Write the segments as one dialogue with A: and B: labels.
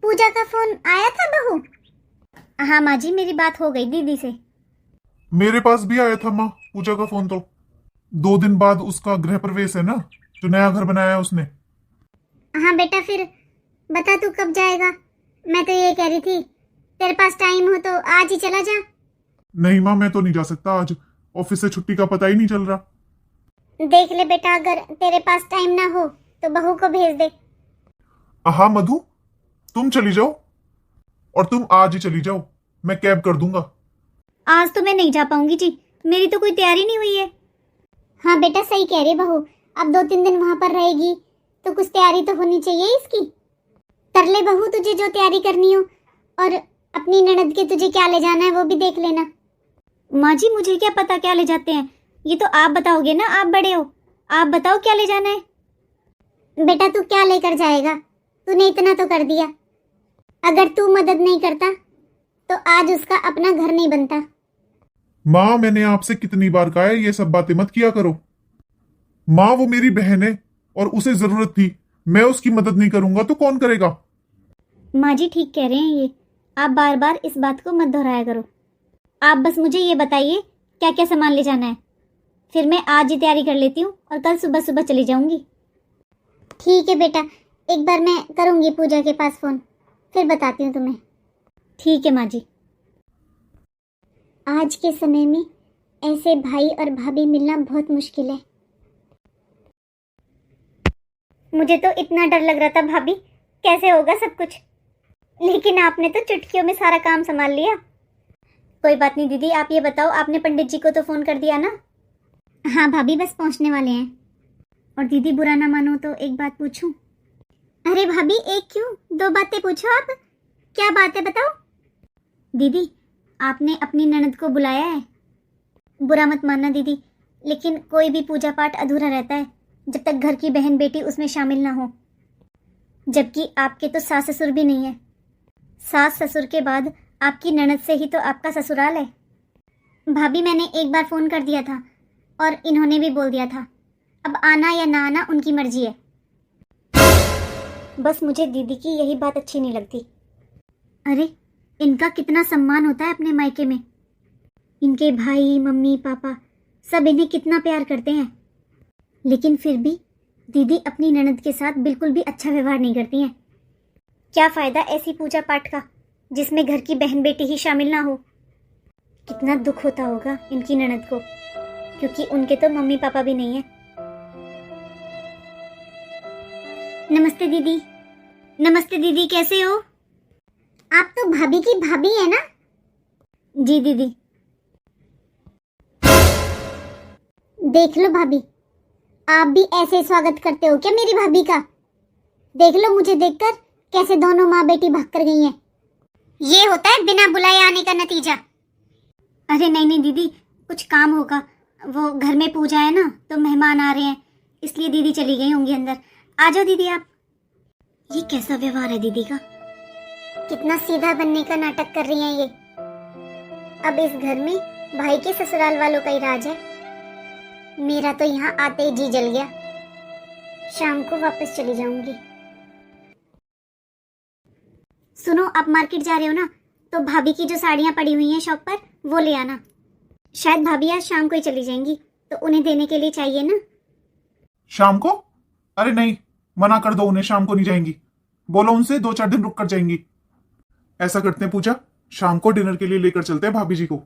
A: पूजा का फोन आया था बहू? हाँ माँ जी, मेरी बात हो गई दीदी से।
B: मेरे पास भी आया था माँ पूजा का फोन। तो 2 दिन बाद उसका गृह प्रवेश है ना, जो नया घर बनाया है उसने।
A: हाँ बेटा, फिर बता तू कब जाएगा? मैं तो ये कह रही थी तेरे पास टाइम हो तो आज ही चला जा।
B: नहीं माँ, मैं तो नहीं जा सकता आज। ऑफिस से छुट्टी का पता ही नहीं चल रहा।
A: देख ले बेटा, अगर तेरे पास टाइम ना हो तो बहू को भेज दे।
B: हाँ मधु, तुम चली जाओ, और तुम आज ही चली जाओ, मैं कैब कर दूंगा।
A: आज तो मैं नहीं जा पाऊंगी जी, मेरी तो कोई तैयारी नहीं हुई है। हाँ बेटा, सही कह रही बहू, अब 2-3 दिन वहां पर रहेगी तो कुछ तैयारी तो होनी चाहिए इसकी। कर ले बहू तुझे जो तैयारी करनी हो, और अपनी ननद के तुझे क्या ले जाना है वो भी देख लेना। माँ जी, मुझे क्या पता क्या ले जाते हैं, ये तो आप बताओगे ना, आप बड़े हो, आप बताओ क्या ले जाना है। बेटा तू क्या लेकर जाएगा, तूने इतना तो कर दिया। अगर तू मदद नहीं करता तो आज उसका अपना घर नहीं बनता।
B: माँ, मैंने आपसे कितनी बार कहा है ये सब बातें मत किया करो। माँ, वो मेरी बहन है और उसे जरूरत थी, मैं उसकी मदद नहीं करूंगा तो कौन करेगा।
A: माँ जी ठीक कह रहे हैं ये, आप बार बार इस बात को मत दोहराया करो। आप बस मुझे ये बताइए क्या क्या सामान ले जाना है, फिर मैं आज ही तैयारी कर लेती हूँ और कल सुबह सुबह चली जाऊंगी। ठीक है बेटा, एक बार मैं करूंगी पूजा के पास फोन, फिर बताती हूँ तुम्हें। ठीक है माँ जी। आज के समय में ऐसे भाई और भाभी मिलना बहुत मुश्किल है। मुझे तो इतना डर लग रहा था भाभी, कैसे होगा सब कुछ, लेकिन आपने तो चुटकियों में सारा काम संभाल लिया। कोई बात नहीं दीदी, आप ये बताओ, आपने पंडित जी को तो फोन कर दिया ना? हाँ भाभी, बस पहुंचने वाले हैं। और दीदी बुरा ना मानो तो एक बात पूछूं? अरे भाभी, एक क्यों, 2 बातें पूछो आप। क्या बात है बताओ। दीदी, आपने अपनी ननद को बुलाया है? बुरा मत मानना दीदी, लेकिन कोई भी पूजा पाठ अधूरा रहता है जब तक घर की बहन बेटी उसमें शामिल ना हो। जबकि आपके तो सास ससुर भी नहीं है, सास ससुर के बाद आपकी ननद से ही तो आपका ससुराल है। भाभी, मैंने एक बार फोन कर दिया था और इन्होंने भी बोल दिया था, अब आना या ना आना उनकी मर्जी है। बस मुझे दीदी की यही बात अच्छी नहीं लगती। अरे, इनका कितना सम्मान होता है अपने मायके में, इनके भाई मम्मी पापा सब इन्हें कितना प्यार करते हैं, लेकिन फिर भी दीदी अपनी ननद के साथ बिल्कुल भी अच्छा व्यवहार नहीं करती हैं। क्या फ़ायदा ऐसी पूजा पाठ का जिसमें घर की बहन बेटी ही शामिल ना हो। कितना दुख होता होगा इनकी ननद को, क्योंकि उनके तो मम्मी पापा भी नहीं है। नमस्ते दीदी। नमस्ते दीदी, कैसे हो आप? तो भाभी की भाभी है ना? जी दीदी। देख लो भाभी, आप भी ऐसे स्वागत करते हो क्या मेरी भाभी का? देख लो मुझे देखकर कैसे दोनों माँ बेटी भाग कर गई हैं। ये होता है बिना बुलाए आने का नतीजा। अरे नहीं नहीं दीदी, कुछ काम होगा, वो घर में पूजा है ना तो मेहमान आ रहे हैं, इसलिए दीदी चली गई होंगी अंदर। आ जाओ दीदी आप। ये कैसा व्यवहार है दीदी का, कितना सीधा बनने का नाटक कर रही हैं ये। अब इस घर में भाई के ससुराल वालों का ही राज है। मेरा तो यहाँ आते ही जी जल गया, शाम को वापस चली जाऊंगी। सुनो, आप मार्केट जा रहे हो ना, तो भाभी की जो साड़ियाँ पड़ी हुई हैं शॉप पर वो ले आना। शायद भाभी आज शाम को ही चली जाएंगी तो उन्हें देने के लिए चाहिए ना।
B: शाम को? अरे नहीं, मना कर दो उन्हें, शाम को नहीं जाएंगी। बोलो उनसे 2-4 दिन रुक कर जाएंगी। ऐसा करते हैं पूजा, शाम को डिनर के लिए लेकर चलते हैं भाभी जी को।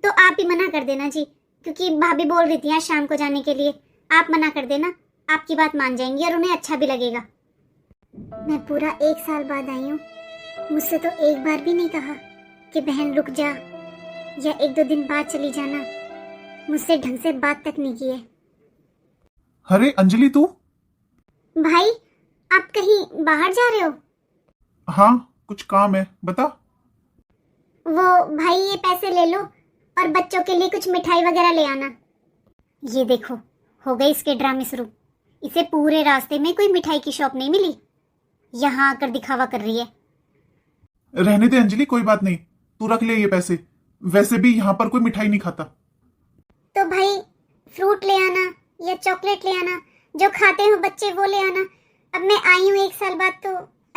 A: तो आप ही मना कर देना जी, क्योंकि भाभी बोल रही थी आज शाम को जाने के लिए। आप मना कर देना, आपकी बात मान जाएंगी और उन्हें अच्छा भी लगेगा। मैं पूरा 1 साल बाद आई हूँ, मुझसे तो एक बार भी नहीं कहा कि बहन रुक जा या 1-2 दिन बाद चली जाना। मुझसे ढंग से बात तक नहीं की है।
B: अरे अंजलि, तू?
A: भाई, आप कहीं बाहर जा रहे हो?
B: हाँ, कुछ काम है, बता।
A: वो भाई, ये पैसे ले लो और बच्चों के लिए कुछ मिठाई वगैरह ले आना। ये देखो, हो गए इसके ड्रामे शुरू। इसे पूरे रास्ते में कोई मिठाई की शॉप नहीं मिली, यहाँ आकर दिखावा कर रही है।
B: रहने दे अंजलि, कोई बात नहीं, तू रख ले ये पैसे, वैसे भी यहाँ पर कोई मिठाई नहीं खाता।
A: तो भाई, फ्रूट ले आना या चॉकलेट ले आना, जो खाते हो बच्चे वो ले आना। अब मैं आई हूँ 1 साल बाद तो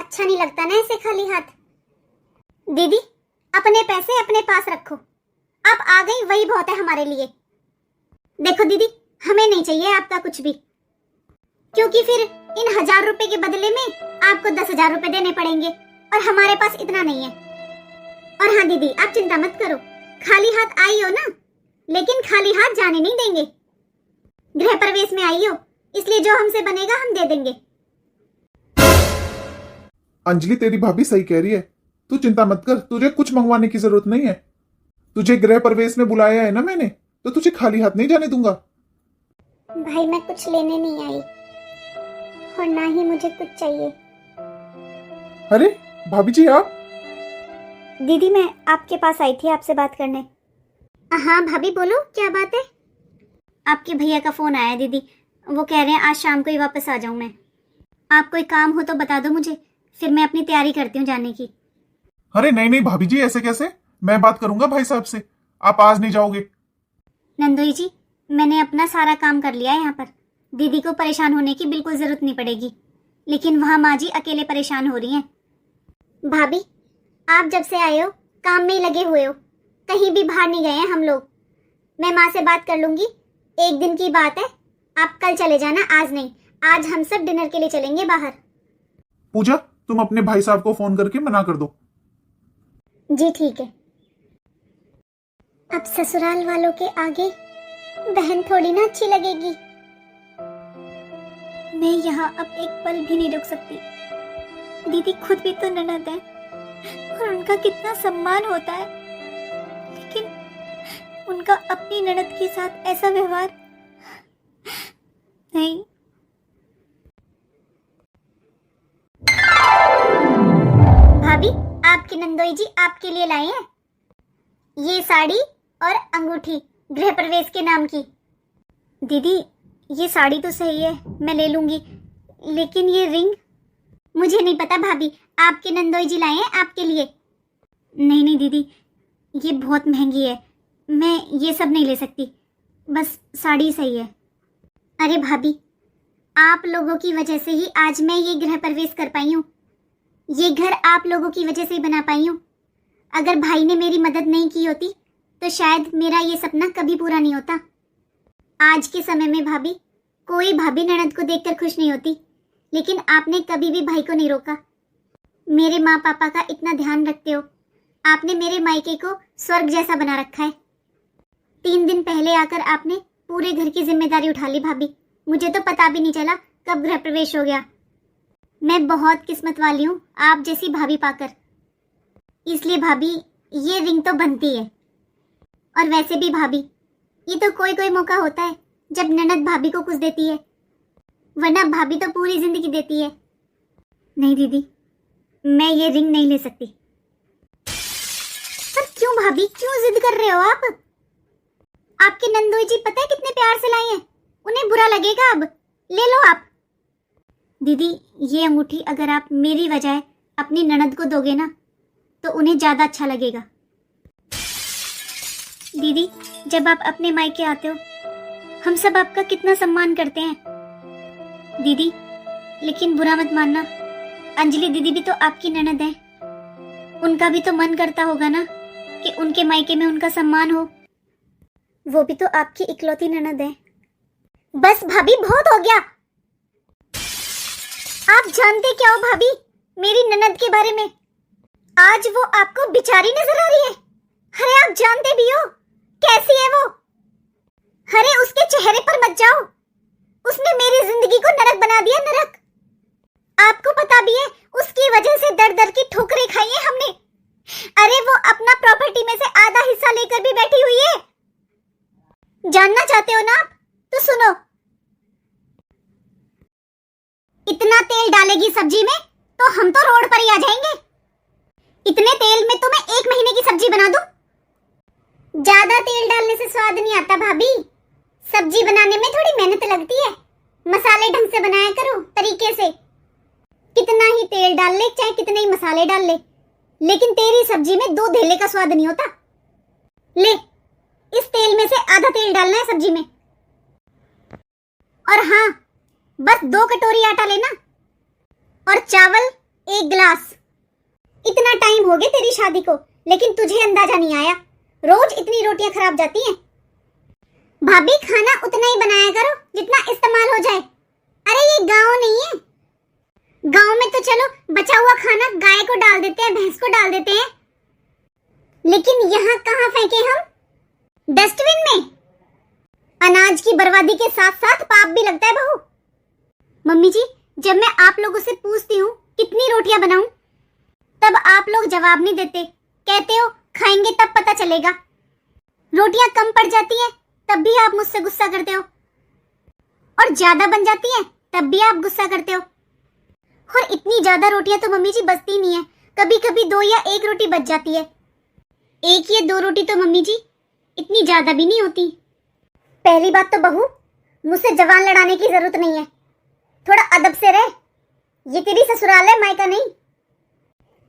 A: अच्छा नहीं लगता ना ऐसे खाली हाथ। दीदी अपने पैसे अपने पास रखो, आप आ गई वही बहुत है हमारे लिए। देखो दीदी, हमें नहीं चाहिए आपका कुछ भी, क्योंकि फिर इन 1000 रुपए के बदले में आपको 10,000 रुपए देने पड़ेंगे और हमारे पास इतना नहीं है। और हाँ दीदी, आप चिंता मत करो, खाली हाथ आई हो ना, लेकिन खाली हाथ जाने नहीं देंगे। गृह प्रवेश में आई हो, इसलिए जो हमसे बनेगा हम दे देंगे।
B: अंजलि तेरी भाभी सही कह रही है, तू चिंता मत कर, तुझे कुछ मंगवाने की जरूरत नहीं है। तुझे गृह प्रवेश में बुलाया है ना मैंने, तो तुझे खाली हाथ नहीं जाने दूंगा।
A: भाई मैं कुछ लेने नहीं आई और ना ही मुझे कुछ चाहिए।
B: अरे भाभी जी आप।
A: दीदी मैं आपके पास आई थी आपसे बात करने। हाँ भाभी बोलो, क्या बात है? आपके भैया का फोन आया दीदी, वो कह रहे हैं आज शाम को ही वापस आ जाऊं मैं। आप कोई काम हो तो बता दो मुझे, फिर मैं अपनी तैयारी करती हूँ जाने की।
B: अरे नहीं नहीं भाभी जी, ऐसे कैसे? मैं बात करूंगा भाई साहब से, आप आज नहीं जाओगे।
A: नंदोई जी, मैंने अपना सारा काम कर लिया है यहाँ पर, दीदी को परेशान होने की बिल्कुल जरूरत नहीं पड़ेगी, लेकिन वहाँ माँ जी अकेले परेशान हो रही हैं। भाभी आप जब से आए हो काम में ही लगे हुए हो, कहीं भी बाहर नहीं गए हैं हम लोग। मैं माँ से बात कर लूंगी, एक दिन की बात है, आप कल चले जाना, आज नहीं। आज हम सब डिनर के लिए चलेंगे बाहर।
B: पूजा तुम अपने भाई साहब को फोन करके मना कर दो।
A: जी ठीक है। अब ससुराल वालों के आगे बहन थोड़ी ना अच्छी लगेगी। मैं यहाँ अब एक पल भी नहीं रुक सकती। दीदी खुद भी तो ननद है और उनका कितना सम्मान होता है, लेकिन उनका अपनी ननद के साथ ऐसा व्यवहार नहीं। भाभी आपकी नंदोई जी आपके लिए लाए हैं ये साड़ी और अंगूठी गृह प्रवेश के नाम की। दीदी ये साड़ी तो सही है, मैं ले लूंगी, लेकिन ये रिंग मुझे नहीं पता। भाभी आपके नंदोई जी लाए हैं आपके लिए। नहीं नहीं दीदी, ये बहुत महंगी है, मैं ये सब नहीं ले सकती, बस साड़ी सही है। अरे भाभी आप लोगों की वजह से ही आज मैं ये गृह प्रवेश कर पाई हूँ, ये घर आप लोगों की वजह से ही बना पाई हूँ। अगर भाई ने मेरी मदद नहीं की होती तो शायद मेरा ये सपना कभी पूरा नहीं होता। आज के समय में भाभी कोई भाभी ननद को देखकर खुश नहीं होती, लेकिन आपने कभी भी भाई को नहीं रोका। मेरे माँ पापा का इतना ध्यान रखते हो, आपने मेरे मायके को स्वर्ग जैसा बना रखा है। 3 दिन पहले आकर आपने पूरे घर की जिम्मेदारी उठा ली भाभी, मुझे तो पता भी नहीं चला कब गृह प्रवेश हो गया। मैं बहुत किस्मत वाली हूँ आप जैसी भाभी पाकर, इसलिए भाभी ये रिंग तो बनती है। और वैसे भी भाभी ये तो कोई कोई मौका होता है जब ननद भाभी को कुछ देती है, वरना भाभी तो पूरी जिंदगी देती है। नहीं दीदी, मैं ये रिंग नहीं ले सकती। पर क्यों भाभी, क्यों जिद कर रहे हो आप? आपके नंदोई जी पता है कितने प्यार से लाई हैं, उन्हें बुरा लगेगा, अब ले लो आप। दीदी ये अंगूठी अगर आप मेरी बजाय अपनी ननद को दोगे ना तो उन्हें ज्यादा अच्छा लगेगा। दीदी जब आप अपने मायके आते हो हम सब आपका कितना सम्मान करते हैं। दीदी लेकिन बुरा मत मानना, अंजलि दीदी भी तो आपकी ननद है, उनका भी तो मन करता होगा ना कि उनके मायके में उनका सम्मान हो। वो भी तो आपकी इकलौती ननद है। बस भाभी बहुत हो गया, आप जानते क्या हो भाभी मेरी ननद के बारे में? आज वो आपको बिचारी नजर आ रही है। अरे आप जानते भी हो कैसी है वो। अरे उसके चेहरे पर मत जाओ, उसने मेरी जिंदगी को नरक बना दिया, नरक। आपको पता भी है उसकी वजह से दर दर की ठोकरें खाई है हमने। अरे वो अपना प्रॉपर्टी में से आधा हिस्सा लेकर भी बैठी हुई है। जानना चाहते हो ना आप, तो सुनो। इतना तेल डालेगी सब्जी में तो हम तो रोड पर ही आ जाएंगे। इतने तेल में तो मैं 1 महीने की सब्जी बना दूं। ज्यादा तेल डालने से स्वाद नहीं आता भाभी, सब्जी बनाने में थोड़ी मेहनत लगती है। मसाले ढंग से बनाया करो, तरीके से। कितना ही तेल डाल ले, चाहे कितने ही मसाले डाल ले, लेकिन तेरी सब्जी में 2 धेले का स्वाद नहीं होता। ले, इस तेल में से आधा तेल डालना है सब्जी में। और हाँ, बस 2 कटोरी आटा लेना और चावल 1 गिलास। इतना टाइम हो गया तेरी शादी को, लेकिन तुझे अंदाजा नहीं आया। रोज इतनी रोटियां खराब जाती हैं। भाभी खाना उतना ही बनाया करो जितना इस्तेमाल हो जाए। अरे ये गांव नहीं है। गांव में तो चलो बचा हुआ खाना गाय को डाल देते हैं, भैंस को डाल देते हैं, लेकिन यहाँ कहाँ फेंके हम? डस्टबिन में। अनाज की बर्बादी के साथ साथ पाप भी लगता है बहू। मम्मी जी, जब मैं आप लोगों से पूछती हूँ कितनी रोटियां बनाऊं, तब आप लोग जवाब नहीं देते। कहते हो खाएंगे तब पता चलेगा। रोटियां कम पड़ जाती है तब भी आप मुझसे गुस्सा करते हो, और ज्यादा बन जाती है तब भी आप गुस्सा करते हो। और इतनी ज्यादा रोटियां तो मम्मी जी बचती नहीं है। कभी कभी 2 या 1 रोटी बच जाती है। 1 या 2 रोटी तो मम्मी जी इतनी ज्यादा भी नहीं होती। पहली बात तो बहू, मुझसे जवान लड़ाने की जरूरत नहीं है। थोड़ा अदब से रह। ये तेरी ससुराल है, मायका नहीं।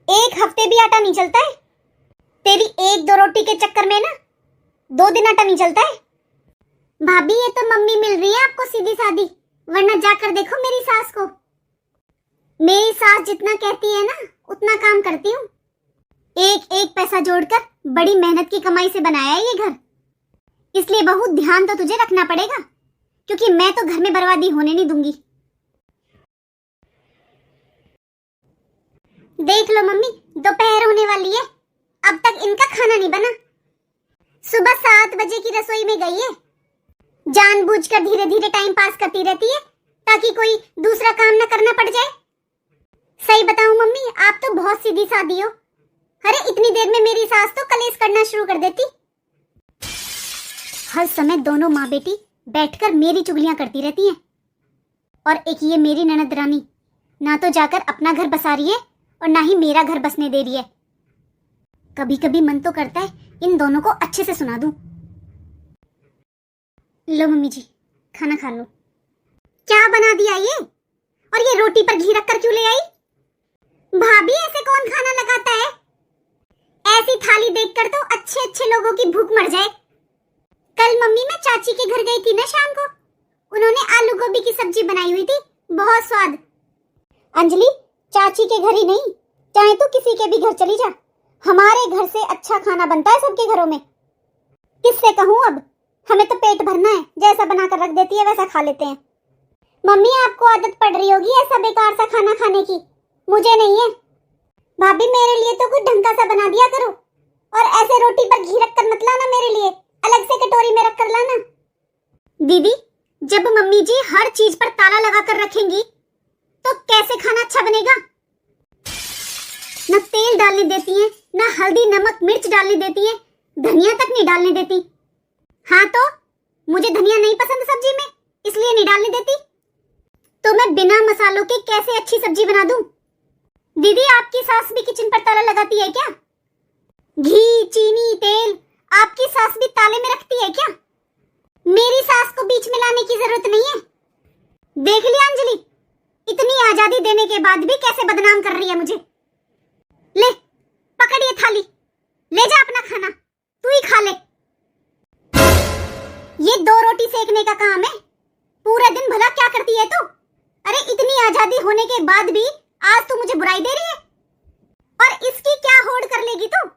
A: 1 हफ्ते भी आटा नहीं चलता है। तेरी 1-2 रोटी के चक्कर में ना 2 दिन आटा नहीं चलता है। भाभी ये तो मम्मी मिल रही है आपको सीधी सादी, वरना जाकर देखो मेरी सास को। मेरी सास जितना कहती है ना उतना काम करती हूँ। 1-1 पैसा जोड़कर बड़ी मेहनत की कमाई से बनाया है ये घर। इसलिए बहू ध्यान तो तुझे रखना पड़ेगा, क्योंकि मैं तो घर में बर्बादी होने नहीं दूंगी। देख लो मम्मी, दोपहर होने वाली है, अब तक इनका खाना नहीं बना। सुबह 7 बजे की रसोई में गई है। जानबूझकर धीरे धीरे टाइम पास करती रहती है ताकि कोई दूसरा काम न करना पड़ जाए। सही बताऊं मम्मी, आप तो बहुत सीधी सादी हो। अरे इतनी देर में मेरी सास तो कलेश करना शुरू कर देती। हर समय दोनों माँ बेटी बैठकर मेरी चुगलियां करती रहती हैं। और एक ये मेरी ननद रानी ना तो जाकर अपना घर बसा रही है और ना ही मेरा घर बसने दे रही है। कभी कभी मन तो करता है इन दोनों को अच्छे से सुना दूं। लो मम्मी जी, खाना खा लो। क्या बना दिया ये? और ये रोटी पर घी रखकर क्यों ले आई? भाभी ऐसे कौन खाना लगाता है? ऐसी थाली देखकर तो अच्छे अच्छे लोगों की भूख मर जाए। कल मम्मी मैं चाची के घर गई थी ना शाम को, उन्होंने आलू गोभी की सब्जी बनाई हुई थी, बहुत स्वाद। अंजलि, चाची के घर ही नहीं, चाहे तो किसी के भी घर चली जा, हमारे घर से अच्छा खाना बनता है सबके घरों में। किससे कहूँ अब, हमें तो पेट भरना है, जैसा बनाकर रख देती है वैसा खा लेते हैं। मम्मी आपको आदत पड़ रही होगी ऐसा बेकार सा खाना खाने की, मुझे नहीं है। भाभी मेरे लिए तो कुछ ढंग का सा बना दिया करो, और ऐसे रोटी पर घी रखकर मत लाना मेरे लिए, अलग से कटोरी में रखकर लाना। दीदी, जब मम्मी जी हर चीज पर ताला लगाकर रखेंगी तो कैसे खाना अच्छा बनेगा? न तेल डालने देती हैं, न हल्दी नमक मिर्च डालने देती हैं, धनिया तक नहीं डालने देती। हाँ तो मुझे धनिया नहीं पसंद सब्जी में, इसलिए नहीं डालने देती। तो मैं बिना मसालों के कैसे अच्छी सब्जी बना दूं? दीदी, आपकी सास भी किचन पर ताला लगाती है क्या? घी, चीनी, तेल आपकी सास भी ताले में रखती है क्या? मेरी सास को बीच में लाने की जरूरत नहीं है। देख लिया अंजलि, इतनी आजादी देने के बाद भी कैसे बदनाम कर रही है मुझे। ले पकड़ ये थाली, ले जा अपना खाना, तू ही खा ले। ये 2 रोटी सेकने का काम है, पूरा दिन भला क्या करती है तू? अरे इतनी आजादी होने के बाद भी आज तू मुझे बुराई दे रही है, और इसकी क्या होड़ कर लेगी तू?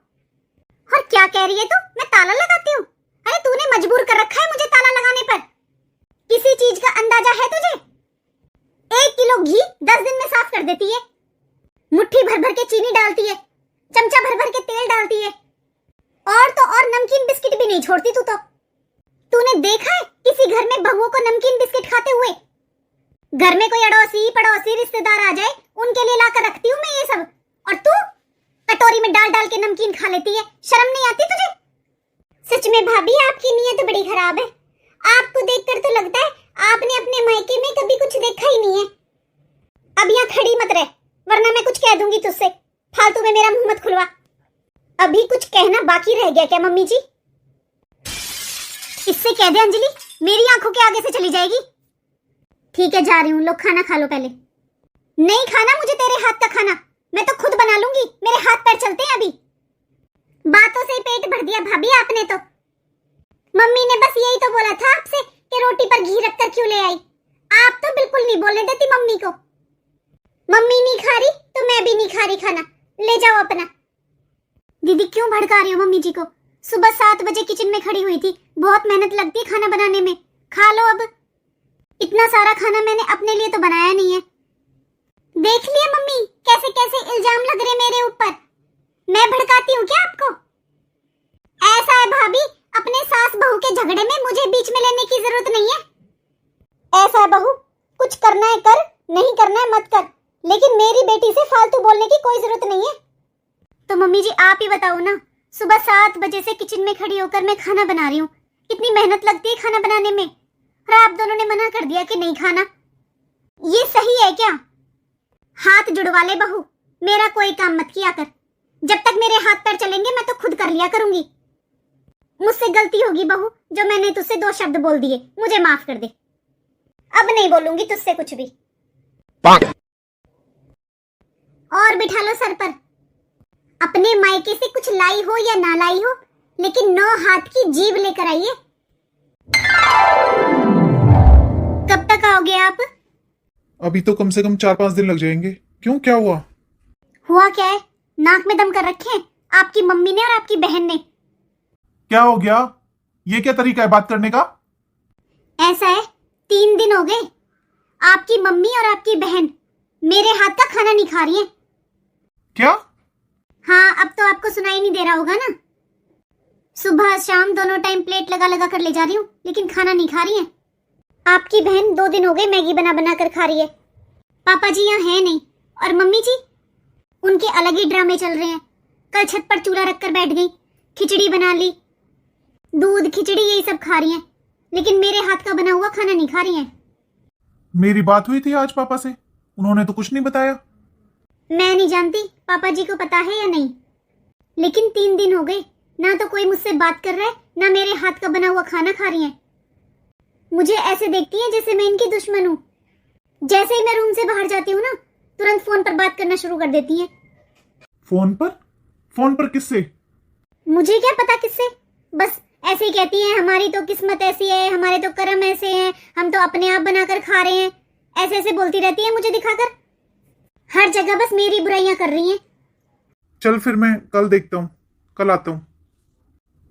A: और क्या कह रही है तू, मैं ताला लगाती हूँ? अरे तूने मजबूर कर रखा है मुझे ताला लगाने पर। किसी चीज का अंदाजा है तुझे? 1 किलो घी 10 दिन में साफ कर देती है, मुट्ठी भर भर के चीनी डालती है, चमचा भर भर के तेल डालती है, और तो और नमकीन बिस्किट भी नहीं छोड़ती तू तो। तूने देखा है किसी घर में बहुओं को नमकीन बिस्किट खाते हुए? घर में कोई अड़ोसी पड़ोसी रिश्तेदार आ जाए उनके लिए लाकर रखती हूँ मैं ये सब, और तू कटोरी में डाल डाल के नमकीन खा लेती है। शर्म नहीं आती तुझे? सच में भाभी आपकी नीयत बड़ी खराब है। आपको देखकर तो लगता है आपने अपने मायके में कभी कुछ देखा ही नहीं है। अब यहाँ खड़ी मत रह, वरना मैं कुछ कह दूंगी तुझसे। फालतू में मेरा मुंह मत खुलवा। अभी कुछ कहना बाकी रह गया क्या मम्मी जी? इससे कह दे अंजलि मेरी आंखों के आगे से चली जाएगी। ठीक है, जा रही हूँ, लोग खाना खा लो पहले। नहीं खाना मुझे तेरे हाथ का खाना, मैं तो खुद बना लूंगी, मेरे हाथ पैर चलते हैं अभी। बातों से ही पेट भर दिया भाभी आपने तो। मम्मी ने बस यही तो बोला था आपसे कि रोटी पर घी रखकर क्यों ले आई। आप तो बिल्कुल नहीं बोलने देती मम्मी को। मम्मी नहीं खा रही तो मैं भी नहीं खा रही खाना, ले जाओ अपना। दीदी क्यों भड़का रही हो मम्मी जी को? सुबह 7 बजे किचन में खड़ी हुई थी, बहुत मेहनत लगती है खाना बनाने में, खा लो अब। इतना सारा खाना मैंने अपने लिए तो बनाया नहीं है। देख लिया मम्मी कैसे कैसे इल्जाम लग रहे मेरे ऊपर। मैं भड़काती हूँ क्या आपको? ऐसा है भाभी, अपने सास बहू के झगड़े में मुझे बीच में लेने की जरूरत नहीं है। ऐसा है बहू, कुछ करना है कर, नहीं करना है मत कर, लेकिन मेरी बेटी से फालतू बोलने की कोई जरूरत नहीं है। तो मम्मी जी आप ही बताओ ना, सुबह 7 बजे से किचन में खड़ी होकर मैं खाना बना रही हूँ, कितनी मेहनत लगती है खाना बनाने में, और आप दोनों ने मना कर दिया कि नहीं खाना। ये सही है क्या? हाथ जुड़वा ले बहू, मेरा कोई काम मत किया कर। जब तक मेरे हाथ पैर चलेंगे मैं तो खुद कर लिया करूंगी। मुझसे गलती होगी बहू, जो मैंने तुझसे 2 शब्द बोल दिए, मुझे माफ कर दे। अब नहीं बोलूंगी तुझसे कुछ भी। और बिठा लो सर पर। अपने मायके से कुछ लाई हो या ना लाई हो, लेकिन 9 हाथ की जीभ लेकर आइए। कब तक आओगे आप?
B: अभी तो कम से कम 4-5 दिन लग जाएंगे। क्यों, क्या हुआ?
A: हुआ क्या है? नाक में दम कर रखे हैं आपकी मम्मी ने और आपकी बहन ने।
B: क्या हो गया? ये क्या तरीका है बात करने का?
A: ऐसा है, 3 दिन हो गए आपकी मम्मी और आपकी बहन मेरे हाथ का खाना नहीं खा रही है।
B: क्या?
A: हाँ, अब तो आपको सुनाई नहीं दे रहा होगा ना। सुबह शाम दोनों टाइम प्लेट लगा लगा कर ले जा रही हूँ, लेकिन खाना नहीं खा रही है। आपकी बहन 2 दिन हो गए मैगी बना बना कर खा रही है। पापा जी यहाँ है नहीं, और मम्मी जी उनके अलग ही ड्रामे चल रहे हैं। कल छत पर चूल्हा रखकर बैठ गई, खिचड़ी बना ली, दूध खिचड़ी यही सब खा रही हैं, लेकिन मेरे हाथ का बना हुआ खाना नहीं खा रही हैं।
B: मेरी बात हुई थी आज पापा से, उन्होंने तो कुछ नहीं बताया।
A: मैं नहीं जानती पापा जी को पता है या नहीं, लेकिन 3 दिन हो गए, ना तो कोई मुझसे बात कर रहा है, ना मेरे हाथ का बना हुआ खाना खा रही हैं। मुझे ऐसे देखती हैं जैसे मैं इनकी दुश्मन हूँ। जैसे ही मैं रूम से बाहर जाती हूँ ना, तुरंत फोन पर बात करना शुरू कर देती हैं।
B: फोन पर? फोन पर किससे?
A: मुझे क्या पता किससे, बस ऐसे ही कहती हैं हमारी तो किस्मत ऐसी है, हमारे तो कर्म ऐसे हैं, हम तो अपने आप बनाकर खा रहे हैं। ऐसे ऐसे बोलती रहती है मुझे दिखाकर, हर जगह बस मेरी बुराइयां कर रही हैं।
B: चल फिर मैं कल देखता हूँ, कल आता हूँ।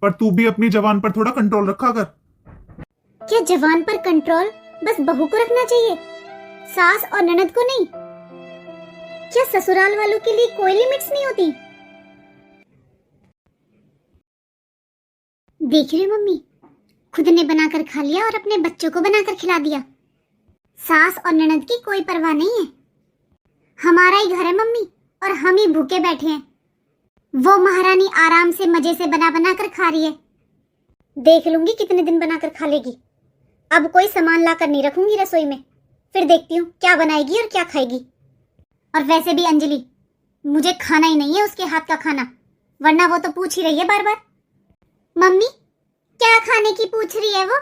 B: पर तू भी अपनी जबान पर थोड़ा कंट्रोल रखा कर।
A: क्या जबान पर कंट्रोल बस बहू को रखना चाहिए, सास और ननद को नहीं? क्या ससुराल वालों के लिए कोई लिमिट्स नहीं होती? देख रही हो मम्मी, खुद ने बनाकर खा लिया और अपने बच्चों को बनाकर खिला दिया। सास और ननद की कोई परवाह नहीं है। हमारा ही घर है मम्मी, और हम ही भूखे बैठे हैं। वो महारानी आराम से मजे से बना बना कर खा रही है। देख लूंगी कितने दिन बनाकर खा लेगी। अब कोई सामान लाकर नहीं रखूंगी रसोई में, फिर देखती हूँ क्या बनाएगी और क्या खाएगी। और वैसे भी अंजलि, मुझे खाना ही नहीं है उसके हाथ का खाना, वरना वो तो पूछ ही रही है बार बार। मम्मी क्या खाने की पूछ रही है वो?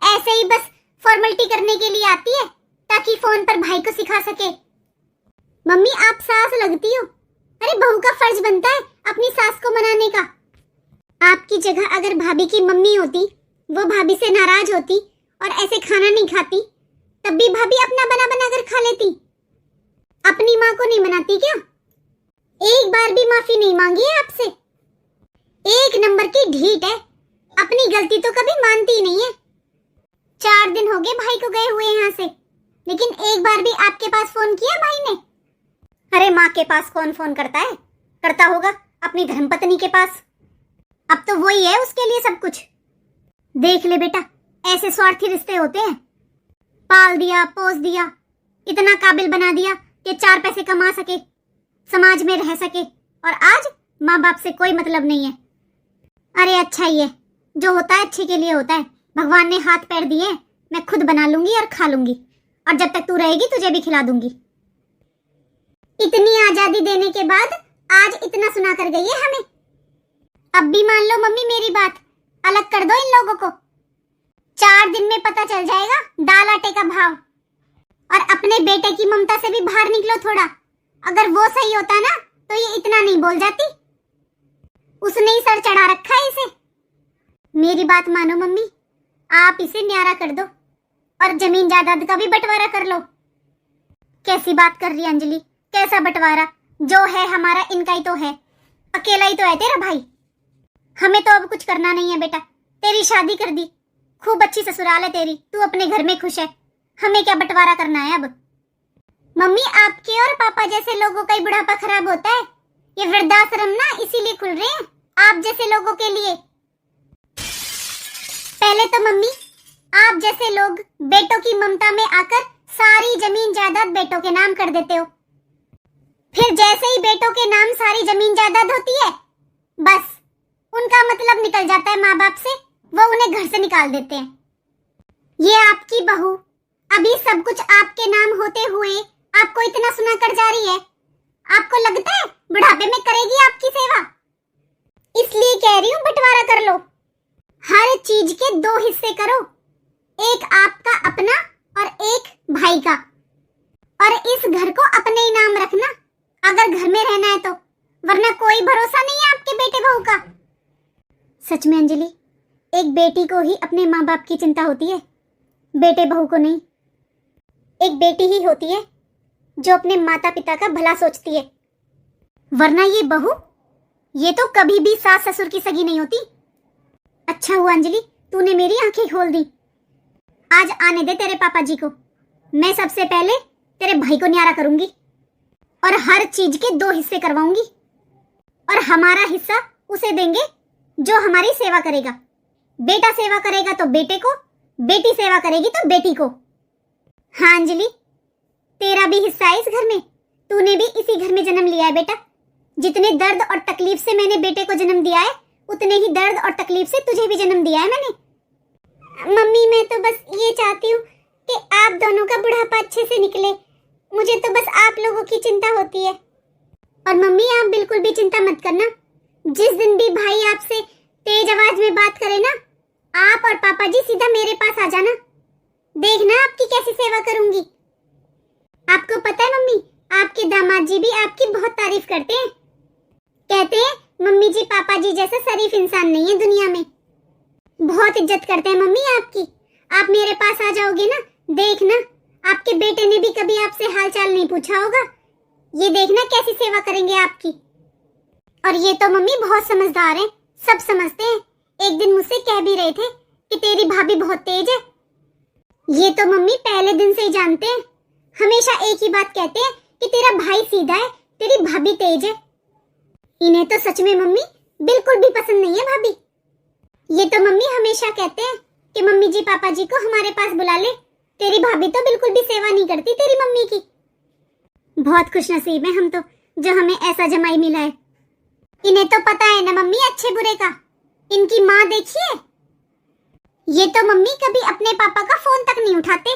A: ऐसे ही बस फॉर्मेलिटी करने के लिए आती है, ताकि फोन पर भाई को सिखा सके। मम्मी आप सास लगती हो, अरे बहू का फर्ज बनता है अपनी सास को मनाने का। आपकी जगह अगर भाभी की मम्मी होती, वो भाभी से नाराज होती और ऐसे खाना नहीं खाती, तब भी भाभी अपना बना बना कर खा लेती। अपनी माँ को नहीं मनाती क्या? एक बार भी माफी नहीं मांगी है आपसे। एक नंबर की ढीठ है, अपनी गलती तो कभी मानती ही नहीं है। 4 दिन हो गए भाई को गए हुए यहाँ से, लेकिन एक बार भी आपके पास फोन किया भाई ने? अरे माँ के पास कौन फोन करता है? करता होगा अपनी धर्मपत्नी के पास। अब तो वही है उसके लिए सब कुछ। देख ले बेटा, ऐसे स्वार्थी रिश्ते होते हैं। पाल दिया, पोस दिया, इतना काबिल बना दिया कि 4 पैसे कमा सके, समाज में रह सके, और आज माँ बाप से कोई मतलब नहीं है। अरे अच्छा ही है, जो होता है अच्छे के लिए होता है। भगवान ने हाथ पैर दिए, मैं खुद बना लूंगी और खा लूंगी, और जब तक तू रहेगी तुझे भी खिला दूंगी। इतनी आजादी देने के बाद आज इतना सुना कर गई है हमें। अब भी मान लो मम्मी मेरी बात, अलग कर दो इन लोगों को। 4 दिन में पता चल जाएगा दाल आटे का भाव। और अपने बेटे की ममता से भी बाहर निकलो थोड़ा। अगर वो सही होता ना तो ये इतना नहीं बोल जाती। उसने ही सर चढ़ा रखा है इसे। मेरी बात मानो मम्मी, आप इसे न्यारा कर दो और जमीन जायदाद का भी बंटवारा कर लो। कैसी बात कर रही है अंजलि? कैसा बंटवारा? जो है हमारा इनका ही तो है। अकेला ही तो है तेरा भाई। हमें तो अब कुछ करना नहीं है बेटा। तेरी शादी कर दी, खूब अच्छी ससुराल है तेरी, तू अपने घर में खुश है। हमें क्या बंटवारा करना है अब? मम्मी, आपके और पापा जैसे लोगों का ही बुढ़ापा खराब होता है। ये वृद्धाश्रम ना इसीलिए खुल रहे हैं, आप जैसे लोगों के लिए। पहले तो मम्मी, आप जैसे लोग बेटों की ममता में आकर सारी जमीन जायदाद बेटों के नाम कर देते हो। फिर जैसे ही बेटों के नाम सारी जमीन जायदाद होती है, बस उनका मतलब निकल जाता है माँ बाप से, वो उन्हें घर से निकाल देते हैं। ये आपकी बहू अभी सब कुछ आपके नाम होते हुए आपको इतना सुना कर जा रही है। आपको लगता है बुढ़ापे में करेगी आपकी सेवा? इसलिए कह रही हूँ बंटवारा कर लो। हर चीज के 2 हिस्से करो, एक आपका अपना और एक भाई का। और इस घर को अपने ही नाम रखना अगर घर में रहना है तो, वरना कोई भरोसा नहीं है आपके बेटे बहू का। सच में अंजलि, एक बेटी को ही अपने माँ बाप की चिंता होती है, बेटे बहू को नहीं। एक बेटी ही होती है जो अपने माता पिता का भला सोचती है, वरना ये बहू, ये तो कभी भी सास ससुर की सगी नहीं होती। अच्छा हुआ अंजलि, तूने मेरी आंखें खोल दी। आज आने दे तेरे पापा जी को, मैं सबसे पहले तेरे भाई को न्यारा करूंगी और हर चीज के 2 हिस्से करवाऊंगी। और हमारा हिस्सा उसे देंगे जो हमारी सेवा करेगा। बेटा सेवा करेगा तो बेटे को, बेटी सेवा करेगी तो बेटी को। हाँ अंजलि, तेरा भी हिस्सा है इस घर में। तूने भी इसी घर में जन्म लिया है बेटा। जितने दर्द और तकलीफ से मैंने बेटे को जन्म दिया है, उतने ही दर्द और तकलीफ से तुझे भी जन्म दिया है मैंने। मम्मी, मैं तो बस ये चाहती हूँ कि आप दोनों का बुढ़ापा अच्छे से निकले। मुझे तो बस आप लोगों की चिंता होती है। और मम्मी, आप बिल्कुल भी चिंता मत करना। जिस दिन भी भाई आपसे तेज आवाज में बात करे ना, आप और पापा जी सीधा मेरे पास आ जाना। देखना आपकी कैसी सेवा करूंगी। आपको पता है मम्मी, आपके दामाद जी भी आपकी बहुत तारीफ करते हैं। कहते हैं मम्मी जी पापा जी जैसा शरीफ इंसान नहीं है दुनिया में। बहुत इज्जत करते हैं मम्मी आपकी। आप मेरे पास आ जाओगे ना, देखना आपके बेटे ने भी कभी आपसे हालचाल नहीं पूछा होगा। ये देखना कैसी सेवा करेंगे आपकी। और ये तो मम्मी बहुत समझदार हैं, सब समझते हैं। एक दिन मुझसे कह भी रहे थे कि तेरी भाभी बहुत तेज है। ये तो मम्मी पहले दिन से ही जानते हैं। हमेशा एक ही बात कहते हैं कि तेरा भाई सीधा है, तेरी भाभी तेज है। इन्हें तो सच में मम्मी बिल्कुल भी पसंद नहीं है भाभी। ये तो मम्मी हमेशा कहते हैं कि मम्मी जी पापा जी को हमारे पास बुला ले। तेरी भाभी तो बिल्कुल भी सेवा नहीं करती तेरी मम्मी की। बहुत खुशनसीब है हम तो, जो हमें ऐसा जमाई मिला है। इन्हें तो पता है ना मम्मी अच्छे बुरे का। इनकी माँ देखिए, ये तो मम्मी कभी अपने पापा का फोन तक नहीं उठाते।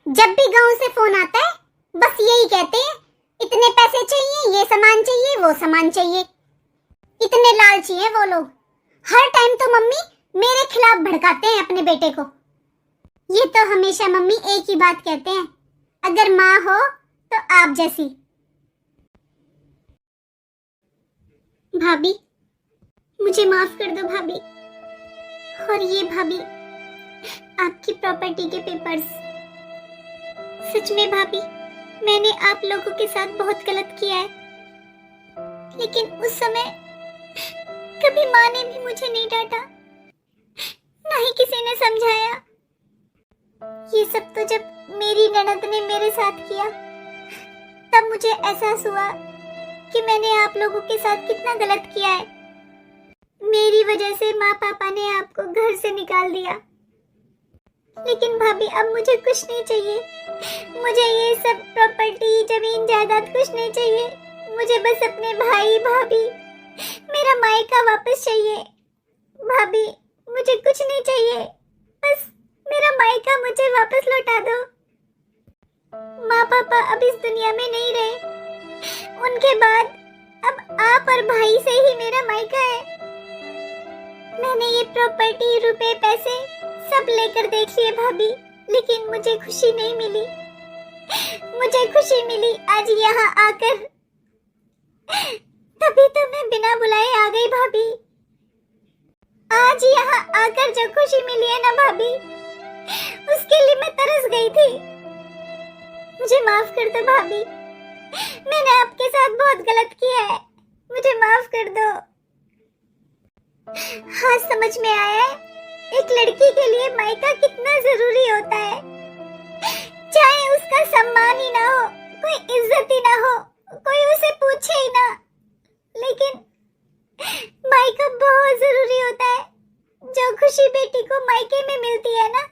A: जब भी गांव से फोन आता है, बस यही कहते हैं, इतने पैसे चाहिए, ये सामान चाहिए, वो सामान चाहिए। इतने लालची हैं वो लोग। हर टाइम तो मम्मी मेरे खिलाफ भड़काते हैं अपने बेटे को। ये तो हमेशा मम्मी एक ही बात कहते हैं, अगर माँ हो तो आप जैसी। भाभी, मुझे माफ कर दो भाभी। और ये भाभी, आपकी प्रॉपर्टी के पेपर्स। सच में भाभी, मैंने आप लोगों के साथ बहुत गलत किया है, लेकिन उस समय कभी माँ ने भी मुझे नहीं डांटा, ना ही किसी ने समझाया। ये सब तो जब मेरी ननद ने मेरे साथ किया, तब मुझे एहसास हुआ कि मैंने आप लोगों के साथ कितना गलत किया है। मेरी वजह से माँ पापा ने आपको घर से निकाल दिया। लेकिन भाभी, अब मुझे कुछ नहीं चाहिए। मुझे ये सब प्रॉपर्टी, जमीन जायदाद कुछ नहीं चाहिए। मुझे बस अपने भाई भाभी, मेरा मायका वापस चाहिए। भाभी, मुझे कुछ नहीं चाहिए, बस मेरा मायका मुझे वापस लौटा दो। माँ पापा अब इस दुनिया में नहीं रहे, उनके बाद अब आप और भाई से ही मेरा मायका है। मैंने ये प्रॉपर्टी, रुपए, पैसे सब लेकर देख लिए भाभी, लेकिन मुझे खुशी नहीं मिली। मुझे खुशी मिली आज यहाँ आकर, तभी तो मैं बिना बुलाए आ गई भाभी। आज यहाँ आकर जो खुशी मिली है ना भाभी, उसके लिए मैं तरस गई थी। मुझे माफ कर दो भाभी, मैंने आपके साथ बहुत गलत किया है, मुझे माफ कर दो। हाँ, समझ में आया है एक लड़की के लिए मायका कितना जरूरी होता है। चाहे उसका सम्मान ही ना हो, कोई इज्जत ही ना हो, कोई उसे पूछे ही ना, लेकिन मायका बहुत जरूरी होता है। जो खुशी बेटी को मायके में मिलती है ना,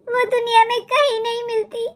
A: वो दुनिया में कहीं नहीं मिलती।